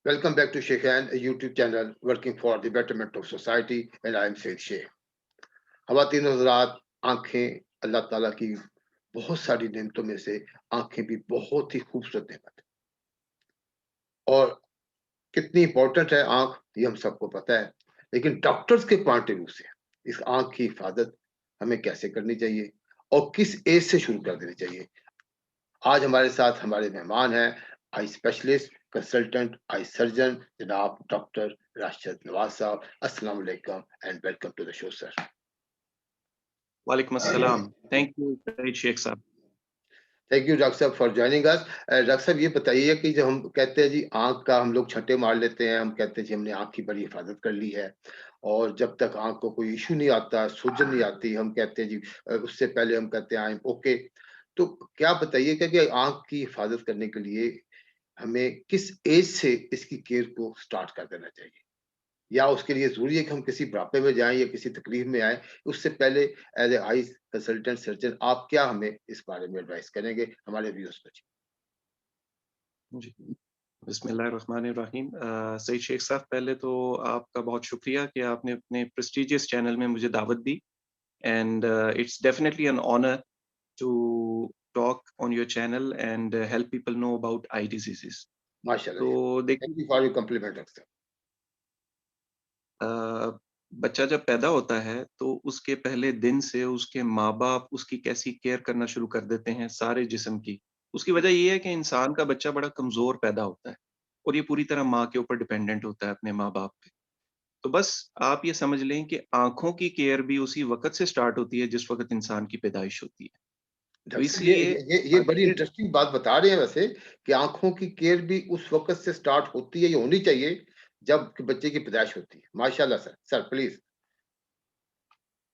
Welcome back to Sheikhan, a YouTube channel working for the betterment of society, and I am Said Sheikh. ख़वातीन हज़रात, आँखें अल्लाह ताला की बहुत सारी नेमतों में से आँखें भी बहुत ही खूबसूरत नेमत है और कितनी इम्पोर्टेंट है आँख, ये हम सबको पता है। लेकिन डॉक्टर्स के पॉइंट ऑफ व्यू से इस आँख की हिफाज़त हमें कैसे करनी चाहिए और किस एज से शुरू कर देनी चाहिए? आज हमारे साथ हमारे मेहमान हैं, eye specialist, consultant, eye surgeon जनाब डॉक्टर राशिद नवाज साहब। अस्सलाम वालेकुम and welcome to the show sir. वालेकुम अस्सलाम। थैंक यू सईद शेख साहब। थैंक यू डॉक्टर साहब फॉर जॉइनिंग अस। डॉक्टर साहब ये बताइए कि जब हम कहते हैं जी आँख का हम लोग छंटे मार लेते हैं, हम कहते हैं जी हमने आँख की बड़ी हिफाज़त कर ली है और जब तक आँख को कोई इश्यू नहीं आता, सूजन नहीं आती, हम कहते हैं जी उससे पहले हम कहते हैं आई एम ओके। तो क्या बताइएगा कि आँख की हिफाज़त करने के लिए हमें किस एज से इसकी केयर को स्टार्ट कर देना चाहिए? या उसके लिए ज़रूरी है कि हम किसी बुढ़ापे में जाएँ या किसी तकलीफ में आएँ, उससे पहले as a I consultant surgeon आप क्या हमें इस बारे में एडवाइस करेंगे हमारे व्यूअर्स को? जी। जी, बिस्मिल्लाहिर्रहमानिर्रहीम। सईद शेख साहब, पहले तो आपका बहुत शुक्रिया कि आपने अपने प्रेस्टिजियस चैनल में मुझे दावत दी and it's definitely an honour to talk on your channel and help people know about eye diseases. माशाल्लाह तो जी। थैंक देखिए, you for your compliment doctor साहब। अ, बच्चा जब पैदा होता है तो उसके पहले दिन से उसके माँ-बाप उसकी कैसी केयर करना शुरू कर देते हैं सारे जिस्म की। उसकी वजह ये है कि इंसान का बच्चा बड़ा कमज़ोर पैदा होता है और ये पूरी तरह माँ के ऊपर डिपेंडेंट होता है अपने माँ-बाप पे। तो बस आप ये समझ लें कि आँखों की केयर भी उसी वक़्त से स्टार्ट होती है जिस वक़्त इंसान की पैदाइश होती है। तो डॉक्टर साहब इसलिए ये बड़ी अच्छे इंटरेस्टिंग बात बता रहे हैं वैसे कि आँखों की केयर भी उस वक़्त से स्टार्ट होती है या होनी चाहिए जब बच्चे की पैदाइश होती है। माशाल्लाह सर। Sir please.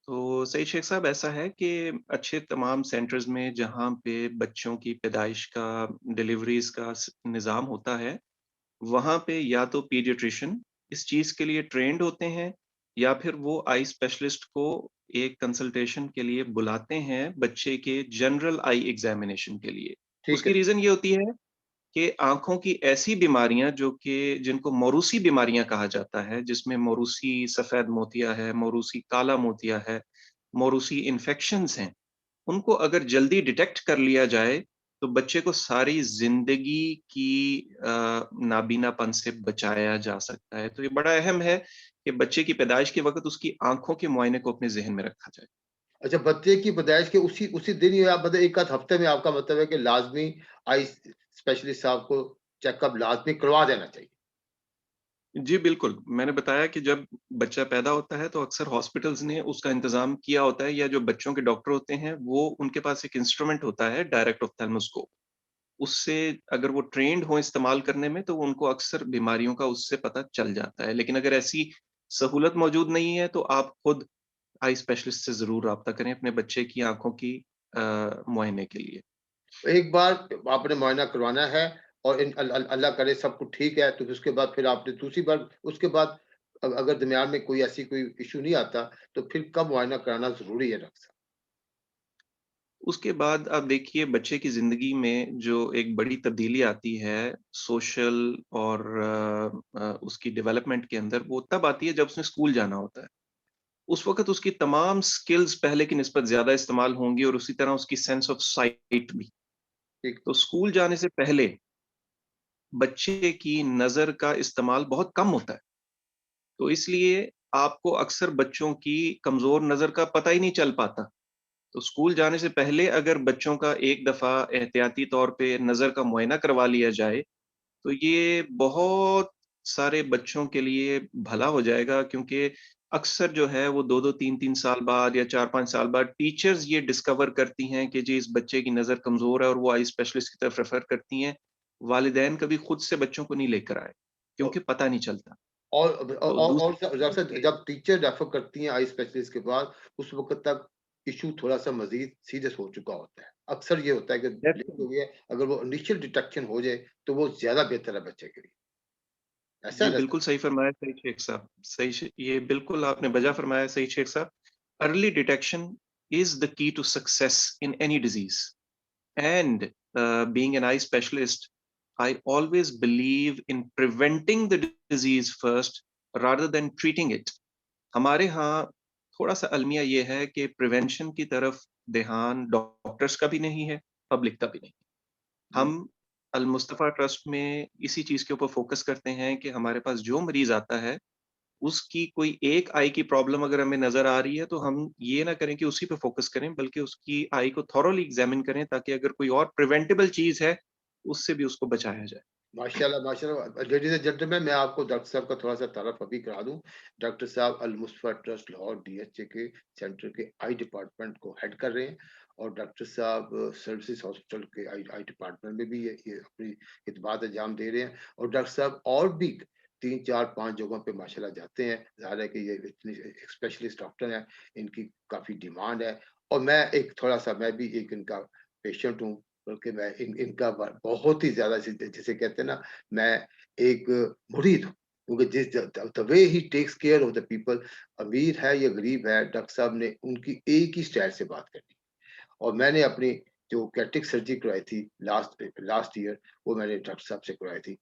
तो सही शेख साहब, ऐसा है कि अच्छे तमाम सेंटर्स में जहाँ पे बच्चों की पैदाइश का, डिलीवरीज़ का निज़ाम होता है, वहाँ पे या तो पीडियाट्रिशियन इस चीज़ के लिए ट्रेन्ड होते हैं या फिर वो आई स्पेशलिस्ट को एक कंसल्टेशन के लिए बुलाते हैं बच्चे के जनरल आई एग्ज़ामिनेशन के लिए। ठीक है। उसकी रीज़न ये होती है कि आँखों की ऐसी बीमारियाँ जो कि जिनको मोरूसी बीमारियाँ कहा जाता है, जिसमें मोरूसी सफ़ेद मोतिया है, मोरूसी काला मोतिया है, मोरूसी इन्फेक्शंस हैं, उनको अगर जल्दी डिटेक्ट कर लिया जाए, तो बच्चे को सारी ज़िंदगी की नाबीनापन से बचाया जा सकता है। तो ये बड़ा अहम है कि बच्चे की पैदाइश के वक़्त उसकी आँखों के मुआयने को अपने ज़हन में रखा जाए। अच्छा, बच्चे की पैदाइश के उसी उसी दिन या मतलब 1 आध हफ्ते में आपका मतलब है कि लाज़मी आई स्पेशलिस्ट साहब को चेकअप लाज़मी करवा देना चाहिए। जी, बिल्कुल। मैंने बताया कि जब बच्चा पैदा होता है तो अक्सर हॉस्पिटल्स ने उसका इंतज़ाम किया होता है, या जो बच्चों के डॉक्टर होते हैं, वो उनके पास एक इंस्ट्रूमेंट होता है, डायरेक्ट ऑप्थेल्मोस्कोप। उससे अगर वो ट्रेन्ड हों इस्तेमाल करने में, तो उनको अक्सर बीमारियों का उससे पता चल जाता है। लेकिन अगर ऐसी सहूलत मौजूद नहीं है, तो आप खुद आई स्पेशलिस्ट से ज़रूर राब्ता करें अपने बच्चे की आँखों की मुआयने के लिए। एक बार आपने मुआयना करवाना है और इन अल्लाह करे सब कुछ ठीक है, तो उसके बाद फिर आपने दूसरी बार उसके बाद अगर दरमियान में कोई ऐसी कोई इश्यू नहीं आता, तो फिर कब मुआयना कराना ज़रूरी है डॉक्टर साहब? उसके बाद आप देखिए, बच्चे की ज़िंदगी में जो एक बड़ी तब्दीली आती है सोशल और उसकी डेवलपमेंट के अंदर, वो तब आती है जब उसने स्कूल जाना होता है। उस वक़्त उसकी तमाम स्किल्स पहले की निस्बत ज़्यादा इस्तेमाल होंगी और उसी तरह उसकी सेंस ऑफ साइट भी। ठीक। तो स्कूल जाने से पहले बच्चे की नज़र का इस्तेमाल बहुत कम होता है। तो इसलिए आपको अक्सर बच्चों की कमज़ोर नज़र का पता ही नहीं चल पाता। तो स्कूल जाने से पहले अगर बच्चों का एक दफ़ा एहतियाती तौर पे नज़र का मुआयना करवा लिया जाए, तो ये बहुत सारे बच्चों के लिए भला हो जाएगा, क्योंकि अक्सर जो है वो 2-2 3-3 साल बाद या 4-5 साल बाद टीचर्स ये डिस्कवर करती हैं कि जी इस बच्चे की नज़र कमज़ोर है और वो आई स्पेशलिस्ट की तरफ रेफ़र करती हैं। वालिदैन कभी खुद से बच्चों को नहीं लेकर आए, औ क्योंकि पता नहीं चलता। और तो और दूसरी डॉक्टर साहब जब टीचर रेफर करती हैं आई स्पेशलिस्ट के पास, उस वक़्त तक इश्यू थोड़ा-सा मज़ीद सीरियस हो चुका होता है। अक्सर ये होता है कि लेकिन डेफ़िनिटली। जो ये अगर वो इनिशियल डिटेक्शन हो जाए, तो वो ज़्यादा बेहतर है बच्चे के लिए। ऐसा जी, है ना सर? बिल्कुल सही फरमाया सही शेख साहब। सही श ये बिल्कुल आपने बजा फरमाया सही शेख साहब। Early detection is the key to success in any disease and being an eye specialist, I always believe in preventing the disease first rather than treating it. हमारे यहाँ थोड़ा-सा अलमिया ये है कि प्रिवेंशन की तरफ ध्यान डॉक्टर्स का भी नहीं है, पब्लिक का भी नहीं। हम्म, हम अल मुस्तफ़ा ट्रस्ट में इसी चीज़ के ऊपर फ़ोकस करते हैं कि हमारे पास जो मरीज़ आता है, उसकी कोई एक आई की प्रॉब्लम अगर हमें नज़र आ रही है, तो हम ये ना करें कि उसी पे फ़ोकस करें, बल्कि उसकी आई को थॉरोली एग्ज़ामिन करें, ताकि अगर कोई और प्रिवेंटेबल चीज़ है, उससे भी उसको बचाया जाए। माशाल्लाह माशाल्लाह। लेडीज एंड जेंटलमैन, मैं आपको डॉक्टर साहब का थोड़ा सा तारफ अभी करा दूं। डॉक्टर साहब अल मुस्तफा ट्रस्ट लाहौर डीएचए के सेंटर के आई डिपार्टमेंट को हेड कर रहे हैं, और डॉक्टर साहब सर्विसेज हॉस्पिटल के आई डिपार्टमेंट में भी ये अपनी खिदमत अंजाम दे रहे हैं। और डॉक्टर साहब और भी 3 4 5 जगहों पे माशाल्लाह जाते हैं। ज़ाहिर है कि ये इतने स्पेशलिस्ट डॉक्टर हैं, इनकी काफ़ी डिमांड है। और मैं एक थोड़ा-सा, मैं भी एक इनका पेशेंट हूँ, बल्कि मैं इनका बहुत ही ज़्यादा, जिसे कहते हैं ना, मैं एक मुरीद हूँ। क्योंकि जिस the way he takes care of the people, अमीर है या गरीब है, डॉक्टर साहब ने उनकी एक ही स्टाइल से बात करनी। और मैंने अपनी जो कैटेक सर्जरी कराई थी लास्ट लास्ट ईयर, वो मैंने डॉक्टर साहब से कराई थी।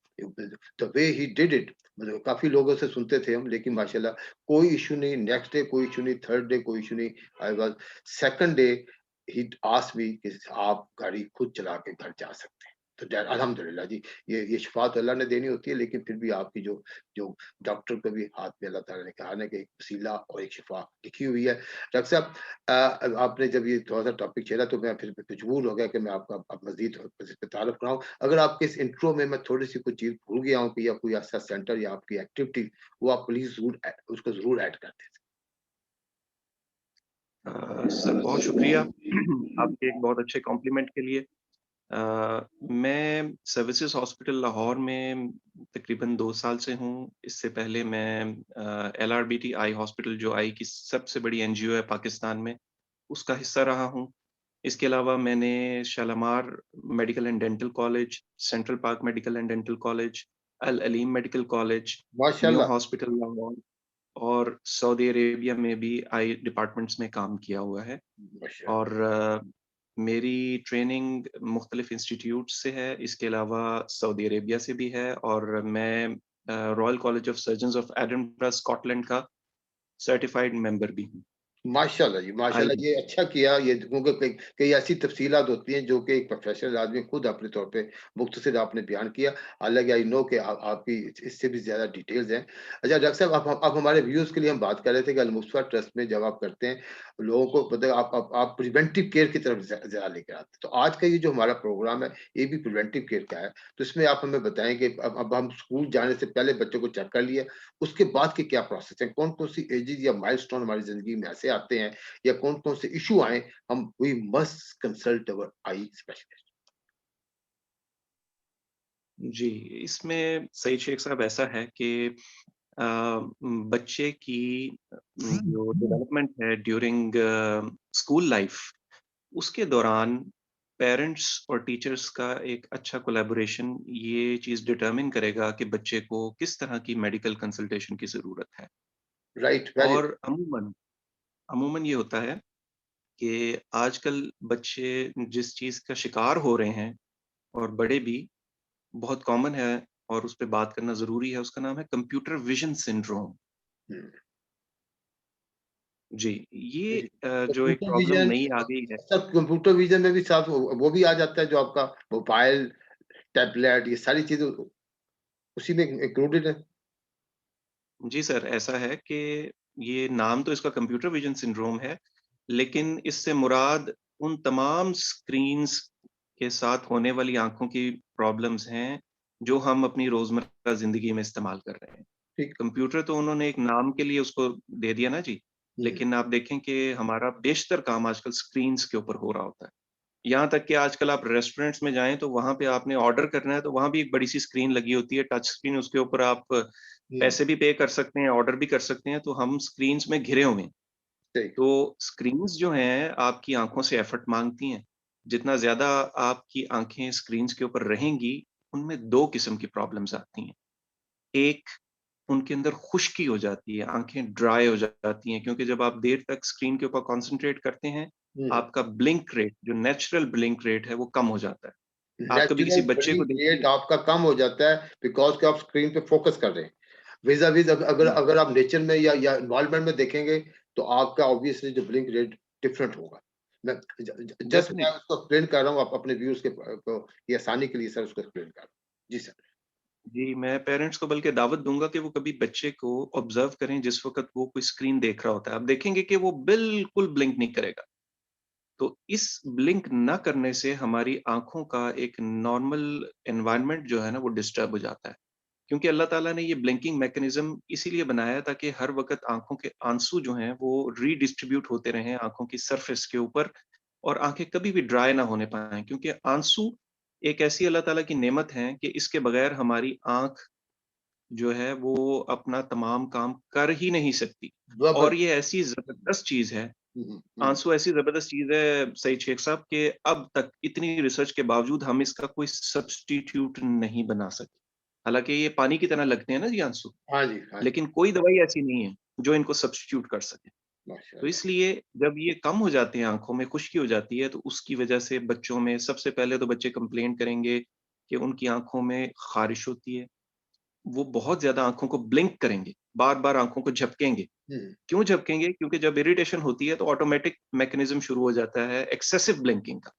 The way he did it, मतलब काफ़ी लोगों से सुनते थे हम, लेकिन माशाल्लाह कोई इश्यू नहीं, नेक्स्ट डे कोई इश्यू नहीं, थर्ड डे कोई इश्यू नहीं। I was second day he asked me कि आप गाड़ी खुद चला के घर जा सकते हैं। तो दैट अल्हम्दुलिल्लाह जी, ये शिफ़ा तो अल्लाह ने देनी होती है, लेकिन फिर भी आपकी जो जो डॉक्टर को भी हाथ में अल्लाह ताला ने कहा ना कि एक वसीला और एक शिफ़ा लिखी हुई है। डॉक्टर साहब, आपने जब ये थोड़ा-सा टॉपिक छेड़ा, तो मैं फिर मजबूर हो गया कि मैं आपको अब मज़ीद इस पे तारुफ़ कराऊँ। अगर आपके इस इंट्रो में मैं थोड़ी-सी कुछ चीज़ भूल गया हूँ कि, या कोई ऐसा सेंटर या आपकी एक्टिविटी, वो आप प्लीज़ ज़रूर उसको ज़रूर ऐड कर दें। सर बहुत शुक्रिया आपके एक बहुत अच्छे कॉम्प्लीमेंट के लिए। मैं सर्विसेज हॉस्पिटल लाहौर में तकरीबन 2 साल से हूँ। इससे पहले मैं एलआरबीटी आई हॉस्पिटल, जो आई की सबसे बड़ी एनजीओ है पाकिस्तान में, उसका हिस्सा रहा हूँ। इसके अलावा मैंने Shalimar medical and dental college, central park medical and dental college, Al Aleem medical college, new माशाल्लाह, हॉस्पिटल लाहौर और सऊदी अरेबिया में भी आई डिपार्टमेंट्स में काम किया हुआ है। माशाल्लाह। और मेरी ट्रेनिंग मुख्तलिफ इंस्टीट्यूट से है, इसके अलावा सऊदी अरेबिया से भी है, और मैं royal college of surgeons of Edinburgh Scotland का सर्टिफाइड मेंबर भी हूँ। माशाल्लाह जी, माशाल्लाह, आई ये अच्छा किया। ये क्योंकि कई कई ऐसी तफ़सीलात होती हैं जो कि एक प्रोफ़ेशनल आदमी खुद अपने तौर पे मुख्तसर आपने बयान किया। हालाँकि आई नो कि आपकी इससे भी ज़्यादा डिटेल्स हैं। अच्छा डॉक्टर साहब, आप हमारे व्यूअर्स के लिए हम बात कर रहे थे कि अल-मुस्तफ़ा ट्रस्ट में जब आप करते हैं, लोगों को मतलब आप प्रिवेंटिव केयर की तरफ ज़्यादा लेकर आते हैं। तो आज का ये जो हमारा प्रोग्राम है, ये भी प्रिवेंटिव केयर का है। तो इसमें आप हमें बताएँ कि अब हम स्कूल जाने से पहले बच्चों को चेक कर लिया, उसके बाद के क्या प्रोसेस है? कौन-कौन सी एजेज़ या माइलस्टोन हमारी ज़िंदगी में ऐसे आते हैं, या कौन-कौन से इश्यू आए, हम we must consult our eye specialist. जी, इसमें सईद शेख साहब ऐसा है कि अ, बच्चे की जो डेवलपमेंट है ड्यूरिंग स्कूल लाइफ, उसके दौरान पेरेंट्स और टीचर्स का एक अच्छा कोलैबोरेशन ये चीज़ डिटरमिन करेगा कि बच्चे को किस तरह की मेडिकल कंसल्टेशन की ज़रूरत है। राइट, वेरी और अमूमन अमूमन ये होता है कि आजकल बच्चे जिस चीज़ का शिकार हो रहे हैं, और बड़े भी, बहुत कॉमन है और उस पे बात करना ज़रूरी है, उसका नाम है कंप्यूटर विज़न सिंड्रोम। हुँ, जी, ये जी, जी। जो एक कंप्यूटर प्रॉब्लम विज़न, नई आ गई है। सब कंप्यूटर विज़न में भी साथ वो भी आ जाता है, जो आपका मोबाइल, टैबलेट, ये सारी चीज़ें उसी में इंक्लूडेड है? जी सर, ऐसा है कि ये नाम तो इसका कंप्यूटर विज़न सिंड्रोम है, लेकिन इससे मुराद उन तमाम स्क्रीन्स के साथ होने वाली आँखों की प्रॉब्लम्स हैं, जो हम अपनी रोज़मर्रा ज़िंदगी में इस्तेमाल कर रहे हैं। ठीक। कंप्यूटर तो उन्होंने एक नाम के लिए उसको दे दिया ना जी, हुँ, लेकिन आप देखें कि हमारा बेशतर काम आजकल स्क्रीन्स के ऊपर हो रहा होता है। यहाँ तक कि आजकल आप रेस्टोरेंट्स में जाएँ, तो वहाँ पे आपने ऑर्डर करना है, तो वहाँ भी एक बड़ी-सी स्क्रीन लगी होती है, टच स्क्रीन, उसके ऊपर आप हुँ, पैसे भी पे कर सकते हैं, ऑर्डर भी कर सकते हैं, तो हम स्क्रीन्स में घिरे हुए हैं। सही। तो स्क्रीन्स जो हैं, आपकी आँखों से एफर्ट माँगती हैं। जितना ज़्यादा आपकी आँखें स्क्रीन्स के ऊपर रहेंगी, उनमें 2 किस्म की प्रॉब्लम्स आती हैं। एक, उनके अंदर खुश्की हो जाती है, आँखें ड्राई हो जाती हैं, क्योंकि जब आप देर तक स्क्रीन के ऊपर कॉन्संट्रेट करते हैं, हुँ, आपका ब्लिंक रेट, जो नेचुरल ब्लिंक रेट है, वो कम हो जाता है। आप कभी किसी नेचुरल बच्चे को ब्लिंक देखेंगे। रेट आपका कम हो जाता है बिकॉज़ कि आप स्क्रीन पे फ़ोकस कर रहे हैं। विज़ा-विज़ अगर जी, अगर आप नेचर में या एनवायरनमेंट में देखेंगे, तो आपका ऑब्वियसली जो ब्लिंक रेट डिफरेंट होगा। मैं ज ज जस्ट मैं डेफिनिटली। उसको एक्सप्लेन कर रहा हूँ अपने व्यूअर्स के को ये आसानी के लिए सर उसको एक्सप्लेन कर रहा हूँ। जी सर। जी, मैं पेरेंट्स को बल्कि दावत दूँगा कि वो कभी बच्चे को ऑब्ज़र्व करें जिस वक़्त वो कोई स्क्रीन देख रहा होता है। आप देखेंगे कि वो बिल्कुल ब्लिंक नहीं करेगा। तो इस ब्लिंक ना करने से हमारी आँखों का एक नॉर्मल एनवायरनमेंट जो है ना वो डिस्टर्ब हो जाता है। क्योंकि अल्लाह ताला ने ये ब्लिंकिंग मैकेनिज़्म इसीलिए बनाया है ताकि हर वक़्त आँखों के आंसू जो हैं वो रीडिस्ट्रीब्यूट होते रहें आँखों की सरफेस के ऊपर और आँखें कभी भी ड्राई ना होने पाएँ। क्योंकि आंसू एक ऐसी अल्लाह ताला की नेमत है कि इसके बगैर हमारी आँख जो है वो अपना तमाम काम कर ही नहीं सकती। ब और ये ऐसी ज़बरदस्त चीज़ है, हुँ, हुँ, हुँ। आंसू ऐसी ज़बरदस्त चीज़ है सईद शेख साहब कि अब तक इतनी रिसर्च के बावजूद हम इसका कोई सब्स्टिट्यूट नहीं बना सके। हालाँकि ये पानी की तरह लगते हैं ना ये आंसू, हाँ जी, हाँ जी। लेकिन कोई दवाई ऐसी नहीं है जो इनको सब्स्टिट्यूट कर सके। तो माशाअल्लाह। इसलिए जब ये कम हो जाते हैं, आँखों में खुश्की हो जाती है, तो उसकी वजह से बच्चों में सबसे पहले तो बच्चे कंप्लेंट करेंगे कि उनकी आँखों में ख़ारिश होती है। वो बहुत ज़्यादा आँखों को ब्लिंक करेंगे, बार-बार आँखों को झपकेंगे। हुँ, क्यों झपकेंगे? क्योंकि जब इरिटेशन होती है तो ऑटोमैटिक मैकेनिज़्म शुरू हो जाता है एक्सेसिव ब्लिंकिंग का।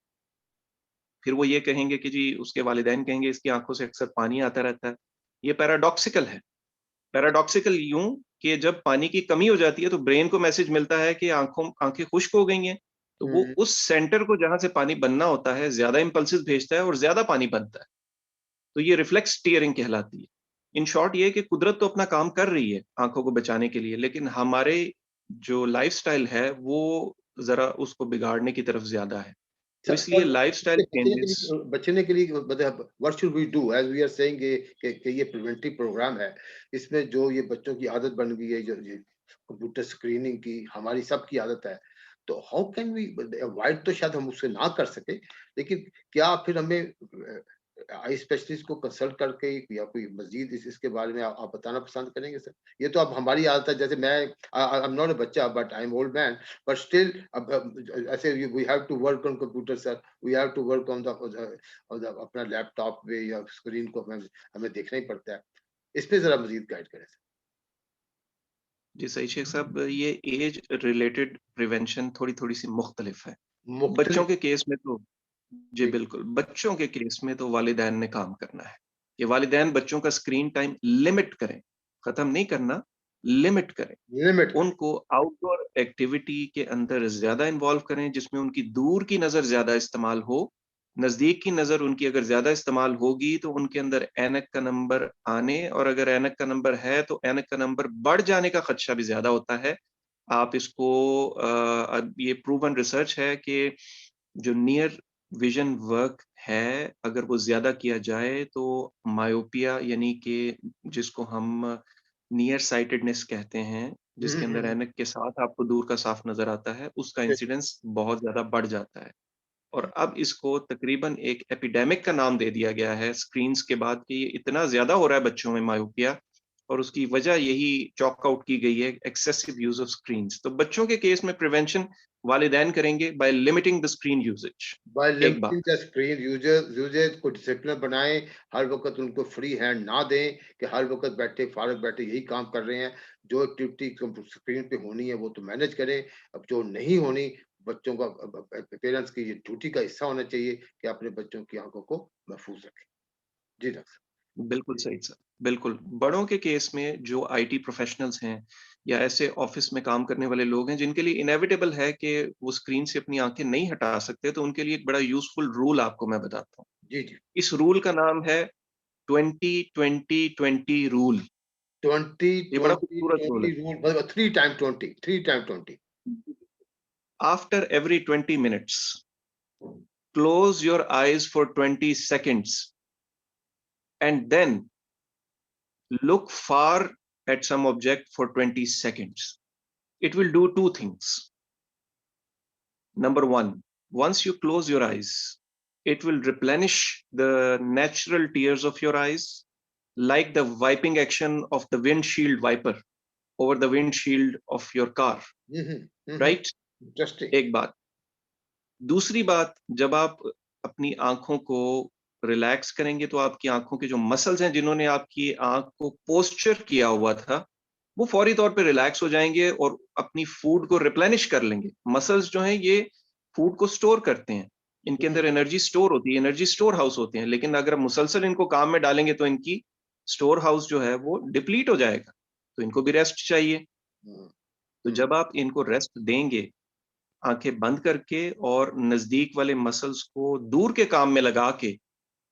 फिर वो ये कहेंगे कि जी उसके वालिदैन कहेंगे इसकी आँखों से अक्सर पानी आता रहता है। ये पैराडॉक्सिकल है। पैराडॉक्सिकल यूँ कि जब पानी की कमी हो जाती है तो ब्रेन को मैसेज मिलता है कि आँखें खुश्क हो गई हैं। तो वो हुँ। उस सेंटर को जहाँ से पानी बनना होता है, ज़्यादा इम्पल्सेस भेजता है और ज़्यादा पानी बनता है। तो ये रिफ्लेक्स टीयरिंग कहलाती है। इन शॉर्ट ये है कि कुदरत तो अपना काम कर रही है आँखों को बचाने के लिए, लेकिन हमारे जो लाइफ़स्टाइल है वो ज़रा उसको बिगाड़ने की तरफ ज़्यादा है। तो इसलिए सर लाइफ़स्टाइल इससे चेंजेस। बचने के लिए मतलब what should we do as we are saying कि ये प्रिवेंटिव प्रोग्राम है। इसमें जो ये बच्चों की आदत बन गई है जो ये कंप्यूटर स्क्रीनिंग की हमारी सबकी आदत है। तो हाउ कैन वी अवॉइड तो शायद हम उससे ना कर सकें, लेकिन क्या फिर हमें आई स्पेशलिस्ट को कंसल्ट करके या कोई मज़ीद इसके बारे में आप बताना पसंद करेंगे सर? ये तो अब हमारी आदत है जैसे मैं आई एम नॉट अ बच्चा but I am old man but still ऐसे we have to work on computer sir, we have to work on the अपना लैपटॉप पे या स्क्रीन को हमें हमें देखना ही पड़ता है। इस पे ज़रा मज़ीद गाइड करें सर। जी, सही शेख साहब ये ऐज रिलेटेड प्रिवेंशन थोड़ी-थोड़ी सी मुख्तलिफ है। बच्चों मुख्तलिफ के केस में तो जी, जी, बिल्कुल। बच्चों के केस में तो वालिदैन ने काम करना है, कि वालिदैन बच्चों का स्क्रीन टाइम लिमिट करें, ख़त्म नहीं करना, लिमिट करें। लिमिट करें। उनको आउटडोर एक्टिविटी के अंदर ज़्यादा इन्वॉल्व करें, जिसमें उनकी दूर की नज़र ज़्यादा इस्तेमाल हो। नज़दीक की नज़र उनकी अगर ज़्यादा इस्तेमाल होगी, तो उनके अंदर ऐनक का नंबर आने और अगर ऐनक का नंबर है, तो ऐनक का नंबर बढ़ जाने का खदशा भी ज़्यादा होता है। आप इसको अब ये प्रूवन रिसर्च है कि जो नियर विज़न वर्क है, अगर वो ज़्यादा किया जाए, तो मायोपिया यानी कि जिसको हम नियर साइटेडनेस कहते हैं, हुँ, जिसके हुँ, अंदर हुँ। ऐनक के साथ आपको दूर का साफ नज़र आता है, उसका इंसिडेंस बहुत ज़्यादा बढ़ जाता है। और अब इसको तकरीबन एक एपिडेमिक का नाम दे दिया गया है स्क्रीन्स के बाद कि ये इतना ज़्यादा हो रहा है बच्चों में मायोपिया और उसकी वजह यही चॉक आउट की गई है एक्सेसिव यूज़ ऑफ स्क्रीन्स। तो बच्चों के केस में प्रिवेंशन वालिदैन करेंगे by limiting the screen usage. By एक लिमिटिंग बात। द स्क्रीन यूजेज को डिसिप्लिन बनाएँ, हर वक़्त उनको फ्री हैंड ना दें कि हर वक़्त बैठे फ़ारग बैठे यही काम कर रहे हैं। जो एक्टिविटी स्क्रीन पे होनी है वो तो मैनेज करें, अब जो नहीं होनी बच्चों का पेरेंट्स की ये ड्यूटी का हिस्सा होना चाहिए कि अपने बच्चों की आँखों को महफूज़ रखें। जी डॉक्टर साहब। बिल्कुल सही सर, बिल्कुल। बड़ों के केस में जो आईटी प्रोफ़ेशनल्स हैं या ऐसे ऑफ़िस में काम करने वाले लोग हैं जिनके लिए इनेविटेबल है कि वो स्क्रीन से अपनी आँखें नहीं हटा सकते, तो उनके लिए एक बड़ा यूज़फुल रूल आपको मैं बताता हूँ। जी, जी। इस रूल का नाम है 20-20-20 रूल। 20, ये बड़ा 20, खूबसूरत रूल 20 है। रूल मतलब 3 time 20, 3 time 20। After every 20 minutes, close your eyes for 20 seconds and then look far at some object for 20 seconds. It will do two things. Number one, once you close your eyes, it will replenish the natural tears of your eyes, like the wiping action of the windshield wiper over the windshield of your car, hmm, hmm. Hmm, hmm. right? Interesting. एक बात। दूसरी बात, जब आप अपनी आँखों को relax करेंगे तो आपकी आंखों के जो मसल्स हैं, जिन्होंने आपकी आंख को पोस्चर किया हुआ था, वो फौरी तौर पे रिलैक्स हो जाएंगे और अपनी फूड को रिप्लेनिश कर लेंगे। मसल्स जो हैं ये फूड को स्टोर करते हैं, इनके अंदर एनर्जी स्टोर होती है, एनर्जी स्टोर हाउस होते हैं। लेकिन अगर आप मुसलसल इनको काम में डालेंगे तो इनकी स्टोर हाउस जो है वो डिप्लीट हो जाएगा, तो इनको भी रेस्ट चाहिए। हम्म, तो जब आप इनको रेस्ट देंगे आंखें बंद करके और नजदीक वाले मसल्स को दूर के काम में लगा के,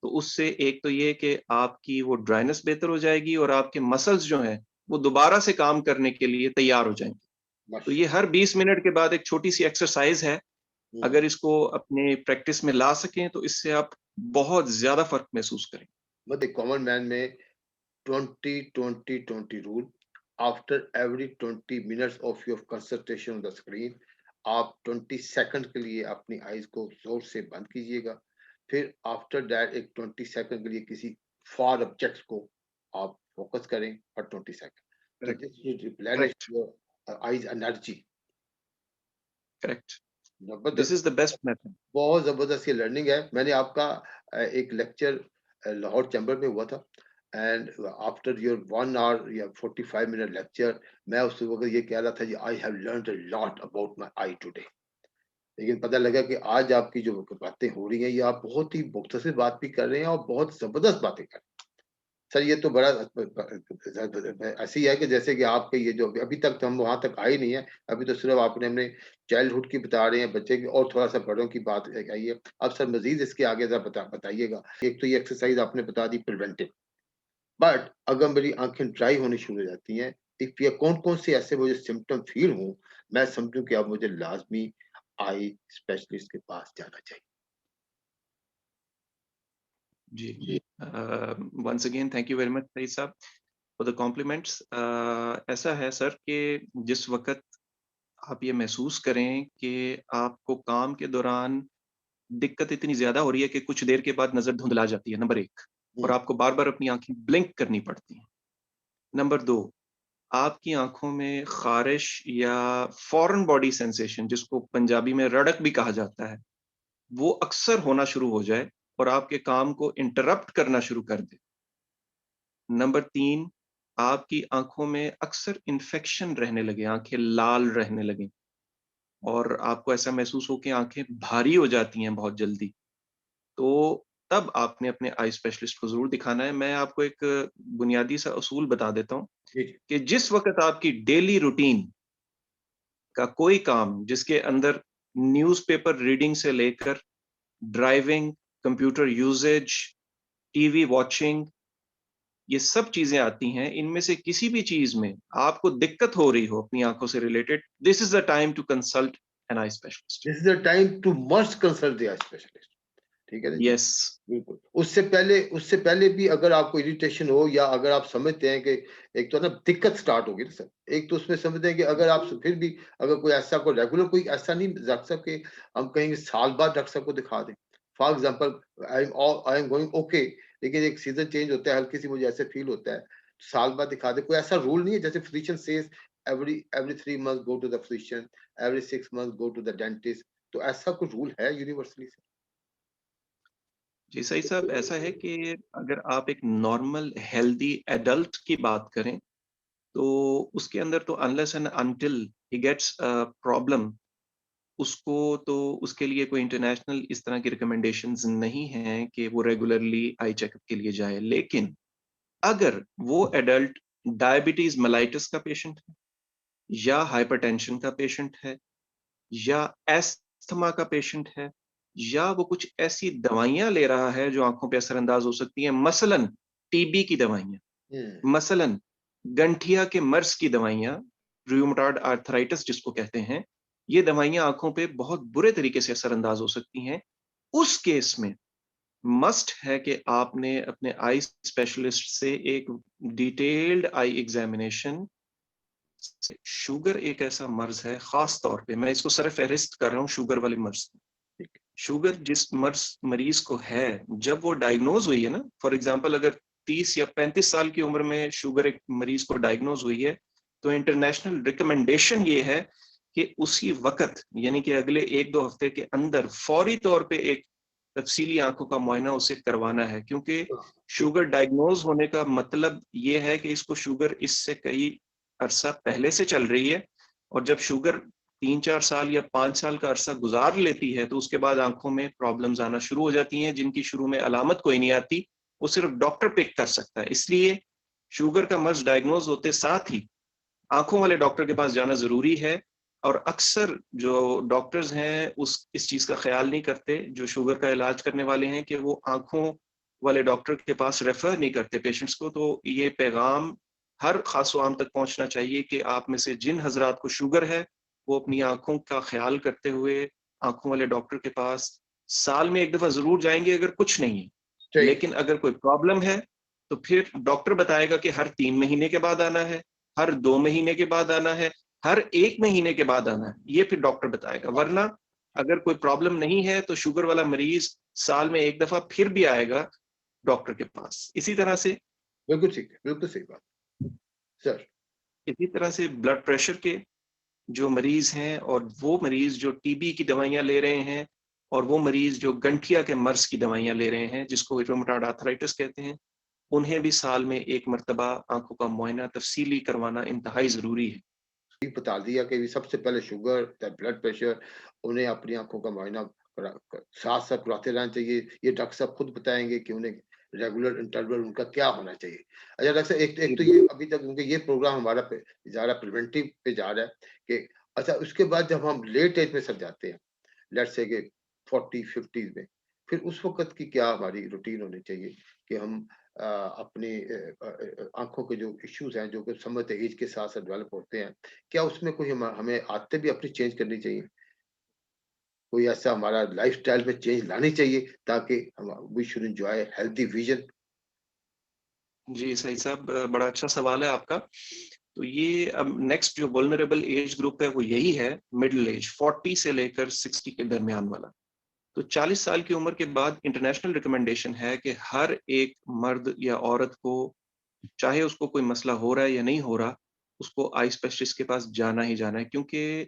तो उससे एक तो ये कि आपकी वो ड्राइनेस बेहतर हो जाएगी और आपके मसल्स जो हैं वो दोबारा से काम करने के लिए तैयार हो जाएंगे। तो ये माशाल्लाह। हर 20 मिनट के बाद एक छोटी सी एक्सरसाइज है। हम्म, अगर इसको अपने प्रैक्टिस में ला सकें तो इससे आप बहुत ज्यादा फर्क महसूस करेंगे। मतलब कॉमन मैन में 20-20-20 rule, after every 20 minutes of your concentration on the screen, आप 20 सेकंड के लिए अपनी आईज को जोर से बंद कीजिएगा। फिर आफ्टर दैट एक 20 सेकंड के लिए किसी फार ऑब्जेक्ट को आप फोकस करें फॉर 20 सेकंड। तो correct, this will replenish correct, your eyes energy. Correct. This जबरदस्त। Is the best method. बहुत जबरदस्त ये लर्निंग है। मैंने आपका एक लेक्चर लाहौर चैम्बर में हुआ था, एंड आफ्टर योर 1 आवर या 45 मिनट लेक्चर, मैं उस वक्त ये कह रहा था जी, I have learned a lot about my eye today. लेकिन पता लगा कि आज आपकी जो बातें हो रही हैं, ये आप बहुत ही मुख्तसर बात भी कर रहे हैं और बहुत जबरदस्त बातें कर रहे हैं। सर ये तो बड़ा ऐसे ही है कि जैसे कि आपके ये जो अभी तक तो हम वहां तक आए नहीं है। अभी तो सिर्फ आपने हमने चाइल्डहुड की बता रहे हैं, बच्चे की, और थोड़ा सा बड़ों की बात आई है। अब सर मजीद इसके आगे जरा बताइएगा। एक तो ये एक्सरसाइज आपने बता दी प्रिवेंटिव, बट अगर मेरी आंखें ड्राई होनी शुरू हो जाती हैं, इफ ये कौन कौन से ऐसे मुझे सिम्टम फील हूँ, मैं समझूं कि अब मुझे लाजमी आई स्पेशलिस्ट के पास जाना चाहिए। जी। Once again thank you very much Saeed साहब फॉर द कॉम्प्लीमेंट्स। ऐसा है सर कि जिस वक्त आप ये महसूस करें कि आपको काम के दौरान दिक्कत इतनी ज्यादा हो रही है कि कुछ देर के बाद नजर धुंधला जाती है, नंबर एक, और हम्म, आपको बार बार अपनी आंखें ब्लिंक करनी पड़ती हैं। नंबर दो, आपकी आंखों में खारिश या फॉरेन बॉडी सेंसेशन, जिसको पंजाबी में रड़क भी कहा जाता है, वो अक्सर होना शुरू हो जाए और आपके काम को इंटरप्ट करना शुरू कर दे। नंबर तीन, आपकी आंखों में अक्सर इन्फेक्शन रहने लगे, आंखें लाल रहने लगे और आपको ऐसा महसूस हो कि आंखें भारी हो जाती हैं बहुत जल्दी, तो तब आपने अपने आई स्पेशलिस्ट को ज़रूर दिखाना है। मैं आपको एक बुनियादी सा उसूल बता देता हूँ जी जी। कि जिस वक़्त आपकी डेली रूटीन का कोई काम, जिसके अंदर न्यूज़पेपर रीडिंग से लेकर driving, computer usage, TV watching, ये सब चीज़ें आती हैं, इनमें से किसी भी चीज़ में आपको दिक्कत हो रही हो अपनी आँखों से related, this is the time to consult an eye specialist. This is the time to must consult the eye specialist. ठीक है ना जी? यस, बिल्कुल। उससे पहले भी अगर आपको इरिटेशन हो, या अगर आप समझते हैं कि एक तो ना दिक्कत स्टार्ट होगी ना सर, एक तो उसमें समझते हैं कि अगर आप फिर भी अगर कोई ऐसा कोई रेगुलर कोई ऐसा नहीं डॉक्टर साहब कि हम कहेंगे साल बाद डॉक्टर साहब को दिखा दें। For example I am going okay, लेकिन एक सीजन चेंज होता है, हल्की सी मुझे ऐसे फील होता है, साल बाद दिखा दें। कोई ऐसा रूल नहीं है जैसे physician says every 3 month go to the physician, every 6 month go to the dentist. तो ऐसा कोई रूल है यूनिवर्सली सर? जी सही साहब, ऐसा है कि अगर आप एक नॉर्मल हेल्दी एडल्ट की बात करें, तो उसके अंदर तो unless and until he gets a problem, उसको तो उसके लिए कोई इंटरनेशनल इस तरह की रिकमेंडेशंस नहीं हैं कि वो रेगुलरली आई चेकअप के लिए जाए। लेकिन अगर वो एडल्ट डायबिटीज मेलाइटिस का पेशेंट है, या हाइपरटेंशन का पेशेंट है, या एस्थमा का पेशेंट है, या वो कुछ ऐसी दवाइयां ले रहा है जो आंखों पे असरअंदाज हो सकती हैं, मसलन टीबी की दवाइयां, हम्म, मसलन गंठिया के मर्ज की दवाइयां, रूमेटॉइड आर्थराइटिस जिसको कहते हैं, ये दवाइयां आंखों पे बहुत बुरे तरीके से असरअंदाज हो सकती हैं। उस केस में मस्ट है कि आपने अपने आई स्पेशलिस्ट से एक डिटेल्ड आई एग्जामिनेशन। शुगर एक ऐसा मर्ज है, खास तौर पे मैं इसको सर फहरिस्त कर रहा हूँ शुगर वाले मर्ज। ठीक शुगर जिस मर्ज मरीज को है, जब वो डायग्नोज हुई है ना, फॉर एग्जांपल अगर 30 या 35 साल की उम्र में शुगर एक मरीज को डायग्नोज हुई है, तो इंटरनेशनल रिकमेंडेशन ये है कि उसी वक्त, यानी कि अगले 1-2 हफ्ते के अंदर फौरी तौर पे एक तफसीली आंखों का मुआयना उसे करवाना है, क्योंकि हाँ, शुगर डायग्नोज होने का मतलब ये है कि इसको शुगर इससे कई अरसा पहले से चल रही है, और जब शुगर 3-4 साल या 5 साल का अरसा गुजार लेती है तो उसके बाद आंखों में प्रॉब्लम्स आना शुरू हो जाती हैं, जिनकी शुरू में अलामत कोई नहीं आती, वो सिर्फ डॉक्टर पिक कर सकता है। इसलिए शुगर का मर्ज डायग्नोज होते साथ ही आंखों वाले डॉक्टर के पास जाना जरूरी है। और अक्सर जो डॉक्टर्स हैं उस इस चीज का ख्याल नहीं करते, जो शुगर का इलाज करने वाले हैं, कि वो आंखों वाले डॉक्टर के पास रेफर नहीं करते पेशेंट्स को। तो ये पैगाम हर खास आम तक पहुंचना चाहिए कि आप में से जिन हजरात को शुगर है, वो अपनी आंखों का ख्याल करते हुए आंखों वाले डॉक्टर के पास साल में एक दफा जरूर जाएंगे अगर कुछ नहीं है। चाहिए। लेकिन अगर कोई प्रॉब्लम है तो फिर डॉक्टर बताएगा कि हर 3 महीने के बाद आना है, हर 2 महीने के बाद आना है, हर 1 महीने के बाद आना है, ये फिर डॉक्टर बताएगा। वरना अगर कोई प्रॉब्लम नहीं है तो शुगर वाला मरीज साल में एक दफा फिर भी आएगा डॉक्टर के पास। बिल्कुल ठीक है, बिल्कुल सही बात। सर, इसी तरह से ब्लड प्रेशर के जो मरीज हैं, और वो मरीज जो टीबी की दवाइयां ले रहे हैं, और वो मरीज जो गंठिया के मर्ज की दवाइयां ले रहे हैं, जिसको रूमेटॉइड आर्थराइटिस कहते हैं, उन्हें भी साल में एक मरतबा आंखों का मुआयना तफसीली करवाना इंतहाई जरूरी है। ठीक बता दिया कि सबसे पहले शुगर, फिर ब्लड प्रेशर, उन्हें अपनी आँखों का मुआयना साथ-साथ कराते रहना चाहिए। ये डॉक्टर साहब खुद बताएँगे कि उन्हें रेगुलर इंटरवल उनका क्या होना चाहिए। अच्छा डॉक्टर साहब, एक एक तो ये अभी तक, क्योंकि ये प्रोग्राम हमारा पे जा रहा है, प्रिवेंटिव पे जा रहा है कि अच्छा उसके बाद जब हम लेट एज में सर जाते हैं, लेट्स से कि 40-50s में, फिर उस वक़्त की क्या हमारी रूटीन होनी चाहिए कि हम अपनी आँखों के जो इश्यूज़ हैं, जो कि समय ते ऐज के साथ-साथ डेवलप होते हैं, क्या उसमें कोई हमें आदतें भी अपनी चेंज करनी चाहिए? कोई ऐसा हमारा लाइफ़स्टाइल में चेंज लानी चाहिए ताकि हम we should enjoy healthy vision? जी, सही साहब, बड़ा अच्छा सवाल है आपका। तो ये अब नेक्स्ट जो वल्नरेबल एज ग्रुप है वो यही है, मिडल एज 40 से लेकर 60 के दरमियान वाला। तो 40 साल की उम्र के बाद इंटरनेशनल रिकमेंडेशन है कि हर एक मर्द या औरत को, चाहे उसको कोई मसला हो रहा है या नहीं हो रहा, उसको आई स्पेशलिस्ट के पास जाना ही जाना है, क्योंकि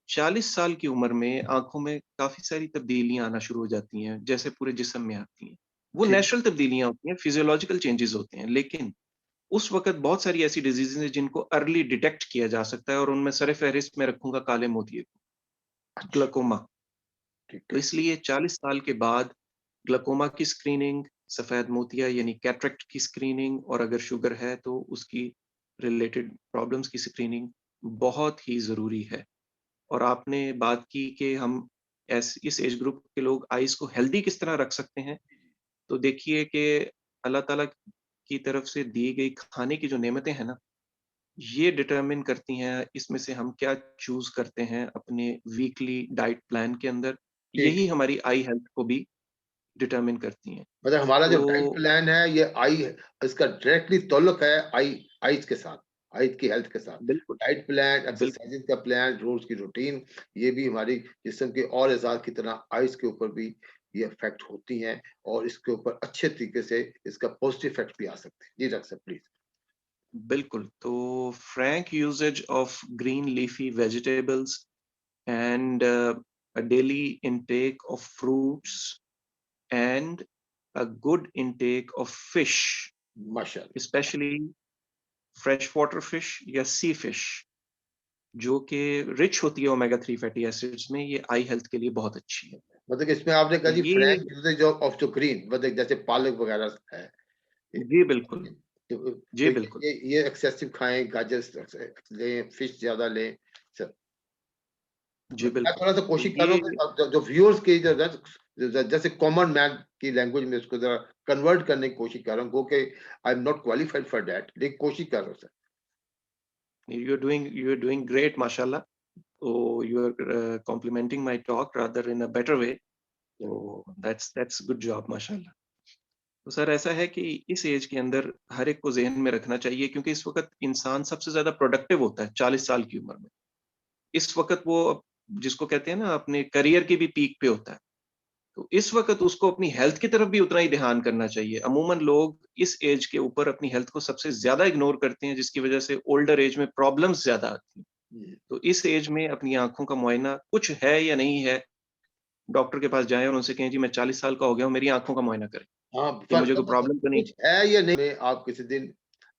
40 साल की उम्र में आंखों में काफी सारी तब्दीलियां आना शुरू हो जाती हैं, जैसे पूरे जिस्म में आती हैं। वो ठीक। नेचुरल तब्दीलियां होती हैं, फिजियोलॉजिकल चेंजेस होते हैं, लेकिन उस वक़्त बहुत सारी ऐसी डिज़ीज़ेज़ हैं जिनको अर्ली डिटेक्ट किया जा सकता है, और उनमें सर-ए-फ़हरिस्त में रखूँगा काले मोतिये को, अच्छा, ग्लाकोमा। ठीक तो है। इसलिए 40 साल के बाद ग्लाकोमा की स्क्रीनिंग, सफ़ेद मोतिया यानी कैटरेक्ट की स्क्रीनिंग, और अगर शुगर है तो उसकी रिलेटेड प्रॉब्लम्स की स्क्रीनिंग बहुत ही ज़रूरी है। और आपने बात की कि हम इस एज ग्रुप के लोग आइज़ को हेल्दी किस तरह रख सकते हैं, तो देखिए कि अल्लाह ताला की तरफ से दी गई खाने की जो नेमतें हैं ना, ये डिटरमिन करती हैं इसमें से हम क्या चूज़ करते हैं अपने वीकली डाइट प्लान के अंदर। ठीक। यही हमारी आई हेल्थ को भी डिटरमिन करती हैं। मतलब हमारा जो डाइट तो प्लान है, ये आई इसका डायरेक्टली ताल्लुक है आइज़ के साथ, आइज़ की हेल्थ के साथ। बिल्कुल, डाइट प्लान, बिल्कुल, एक्सरसाइज़िज़ का प्लान, रोज़ की रूटीन, ये भी हमारी जिस्म के और अज़ा की तरह आइज़ के ऊपर भी ये इफ़ेक्ट होती हैं, और इसके ऊपर अच्छे तरीके से इसका पॉज़िटिव इफ़ेक्ट भी आ सकते हैं। जी डॉक्टर साहब प्लीज़। बिल्कुल। तो Frank usage of green leafy vegetables and a daily intake of fruits and a good intake of fish, माशाअल्लाह। especially फ्रेश वाटर फिश या सी फिश, जो कि रिच होती है ओमेगा 3 फैटी एसिड्स में, ये आई हेल्थ के लिए बहुत अच्छी है। मतलब कि इसमें आपने तो कहा जी ये Frank usage of the green, मतलब जैसे पालक वगैरह है। ये जी बिल्कुल, तो जी बिल्कुल। ये एक्सेसिव खाएँ, गाजर लें, फिश ज़्यादा लें। स जी मैं बिल्कुल। थोड़ा-सा तो कोशिश कर रहा ये हूँ कि जो व्यूअर्स की जो है, जैसे कॉमन मैन की लैंग्वेज में उसको ज़रा कन्वर्ट करने की कोशिश कर रहा हूँ, गो के I am not qualified for that, लेकिन कोशिश कर रहा हूँ sir. You are doing great माशाल्लाह। तो you are complimenting my talk rather in a better way. तो दैट्स गुड जॉब माशाल्लाह। तो सर ऐसा है कि इस एज के अंदर हर एक को ज़हन में रखना चाहिए, क्योंकि इस वक़्त इंसान सबसे ज़्यादा प्रोडक्टिव होता है 40 साल की उम्र में। इस वक़्त वो जिसको कहते हैं ना अपने करियर की भी पीक पे होता है। तो इस वक़्त उसको अपनी हेल्थ की तरफ भी उतना ही ध्यान करना चाहिए। अमूमन लोग इस एज के ऊपर अपनी हेल्थ को सबसे ज़्यादा इग्नोर करते हैं, जिसकी वज़ह से ओल्डर एज में प्रॉब्लम्स ज़्यादा आती हैं। जी, तो इस एज में अपनी आँखों का मुआयना कुछ है या नहीं है, डॉक्टर के पास जाएँ और उनसे कहें जी मैं 40 साल का हो गया हूँ, मेरी आँखों का मुआयना करें, हाँ, कि मुझे फ़र्क कोई पता है, प्रॉब्लम तो नहीं कुछ है या नहीं में आप किसी दिन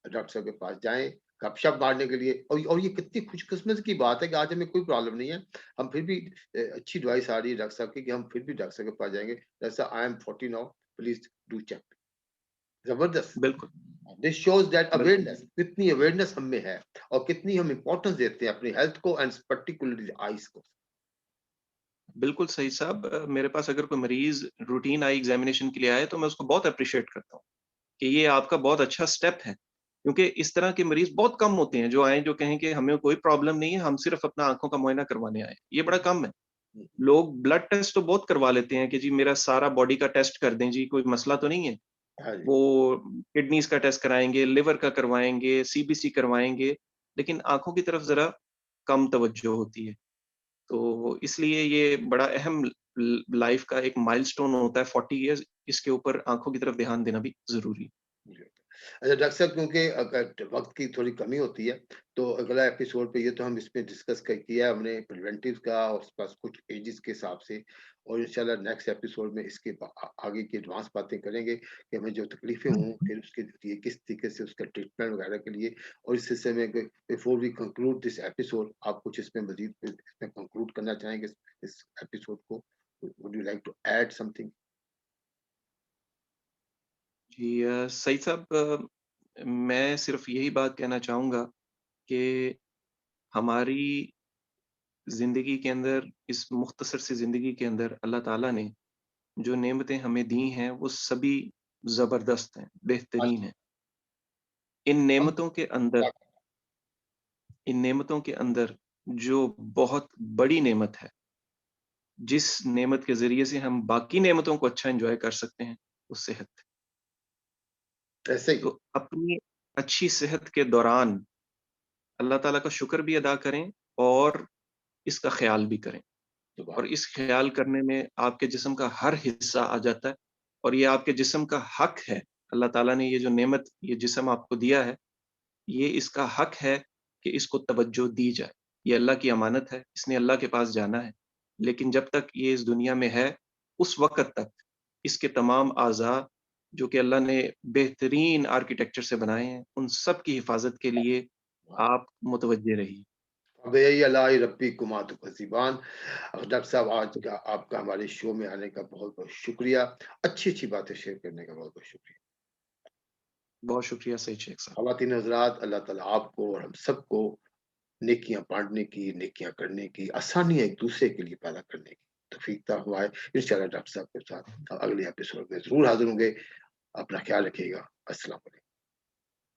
डॉक्टर साहब के पास जाएँ, गपशप मारने के लिए और ये कितनी खुशकिस्मत की बात है कि आज हमें कोई प्रॉब्लम नहीं है। हम फिर भी अच्छी एडवाइस आ रही है डॉक्टर साहब की कि हम फिर भी डॉक्टर साहब के पास जाएँगे। डॉक्टर साहब I am 40 now, please do check. ज़बरदस्त। बिल्कुल, दिस शोज़ दैट बिल्कुल। अवेयरनेस कितनी अवेयरनेस हम में है और कितनी हम इम्पोर्टेंस देते हैं अपनी हेल्थ को एंड पार्टिकुलरली आइज़ को। बिल्कुल सही साहब, मेरे पास अगर कोई मरीज़ रूटीन आई एग्ज़ामिनेशन के लिए आए, तो मैं उसको बहुत एप्रिशिएट करता हूँ, कि ये आपका बहुत अच्छा स्टेप है। क्योंकि इस तरह के मरीज़ बहुत कम होते हैं, जो आएँ, जो कहें कि हमें कोई प्रॉब्लम नहीं है, हम सिर्फ़ अपना आँखों का मुआयना करवाने आए हैं। ये बड़ा कम है। हुँ, लोग ब्लड टेस्ट तो बहुत करवा लेते हैं कि जी मेरा सारा बॉडी का टेस्ट कर दें जी, कोई मसला तो नहीं है। हाँ जी, वो किडनीज़ का टेस्ट कराएँगे, लिवर का करवाएँगे, सीबीसी करवाएँगे, लेकिन आँखों की तरफ ज़रा कम तवज्जो होती है। तो इसलिए ये बड़ा अहम लाइफ़ का एक माइलस्टोन होता है 40 इयर्स, इसके ऊपर आँखों की तरफ ध्यान देना भी ज़रूरी है। जी। अच्छा डॉक्टर साहब क्योंकि अगर वक़्त की थोड़ी कमी होती है, तो अगला एपिसोड पे ये तो हम इसमें डिस्कस कर किया हमने प्रिवेंटिव का और उस पास कुछ एजेस के हिसाब से और इंशाल्लाह नेक्स्ट एपिसोड में इसके आगे की एडवांस बातें करेंगे कि हमें जो तकलीफ़ें हों, फिर उसके लिए किस तरीके से उसका ट्रीटमेंट वगैरह के लिए और इस सिलसिले में before we conclude this episode आप कुछ इसमें मज़ीद इसमें कंक्लूड करना चाहेंगे इस एपिसोड को? Would you like to add something? जी सईद साहब, मैं सिर्फ़ यही बात कहना चाहूँगा कि हमारी ज़िंदगी के अंदर, इस मुख्तसर सी ज़िंदगी के अंदर अल्लाह ताला ने जो नेमतें हमें दी हैं, वो सभी ज़बरदस्त हैं, बेहतरीन हैं। इन नेमतों के अंदर इन नेमतों के अंदर जो बहुत बड़ी नेमत है, जिस नेमत के ज़रिए से हम बाकी नेमतों को अच्छा एन्जॉय कर सकते हैं, वो सेहत है। ऐसे ही, तो अपनी अच्छी सेहत के दौरान अल्लाह ताला का शुक्र भी अदा करें और इसका ख़्याल भी करें। सुभान और इस ख़्याल करने में आपके जिस्म का हर हिस्सा आ जाता है और ये आपके जिस्म का हक है। अल्लाह ताला ने ये जो नेमत, ये जिस्म आपको दिया है, ये इसका हक है कि इसको तवज्जो दी जाए। ये अल्लाह की अमानत है, इसने अल्लाह के पास जाना है। लेकिन जब तक ये इस दुनिया में है, उस वक़्त तक इसके तमाम अज़ा जो कि अल्लाह ने बेहतरीन आर्किटेक्चर से बनाए हैं, उन सब की हिफ़ाज़त के लिए अल्लाह। आप मुतवज्जे रहिए। अबेई अलाई रब्बी कुमा तुकज़िबान। डॉक्टर साहब आज का आपका हमारे शो में आने का बहुत-बहुत शुक्रिया। अच्छी-अच्छी बातें शेयर करने का बहुत-बहुत शुक्रिया। बहुत शुक्रिया सईद शेख साहब। ख़वातीन हज़रात अल्लाह ताला आपको और हम सबको नेकियां बाँटने की, नेकियां करने की, आसानियाँ एक-दूसरे के लिए पैदा करने की तौफ़ीक अता फ़रमाए। इंशाअल्लाह डॉक्टर साहब के साथ अगले एपिसोड में ज़रूर हाज़िर होंगे। अपना ख़्याल रखिएगा। अस्सलाम वालेकुम।